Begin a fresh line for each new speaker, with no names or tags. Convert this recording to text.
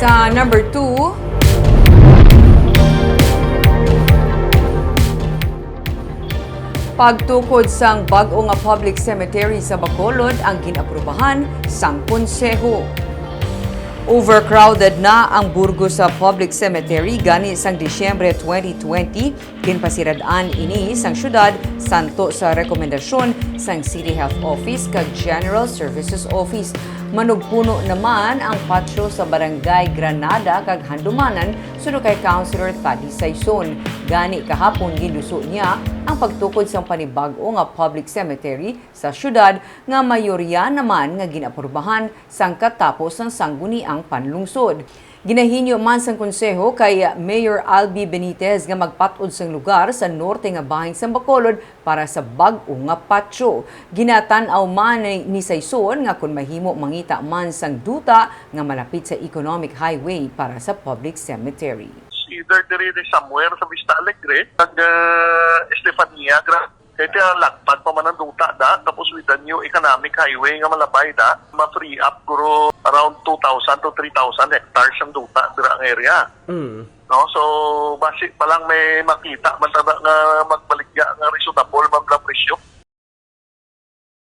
Sa number 2, pagtukod sang bag-o nga public cemetery sa Bacolod ang ginaprubahan sang konseho. Overcrowded na ang burgo sa public cemetery gani sang Disyembre 2020, ginpasiradaan ini sang syudad santo sa rekomendasyon sang City Health Office kag General Services Office. Manugpuno naman ang patyo sa Barangay Granada kag Handumanan sunod kay Councilor Tadi Saison. Gani kahapon giluso niya ang pagtukod sa panibag-o nga public cemetery sa syudad nga mayorya naman nga ginaprubahan sang katapos ng sangguniang panlungsod. Ginahinyo man sang konseho kay Mayor Albi Benitez nga magpatud sang lugar sa norte nga bahin sa Bacolod para sa bag-o nga patyo. Ginatan-aw man ni Saison nga kung mahimo mangita man sang duta nga malapit sa economic highway para sa public cemetery.
Either there is somewhere sa Vista Alegre, kag Estefania, kaya lagpad pa man ang duta da, tapos with the new economic highway nga malabay da, ma-free up guro around 2,000 to 3,000 hectares ang duta dira ang area. No, so basic pa lang may makita man tada nga magbaligya nga reasonable man la presyo.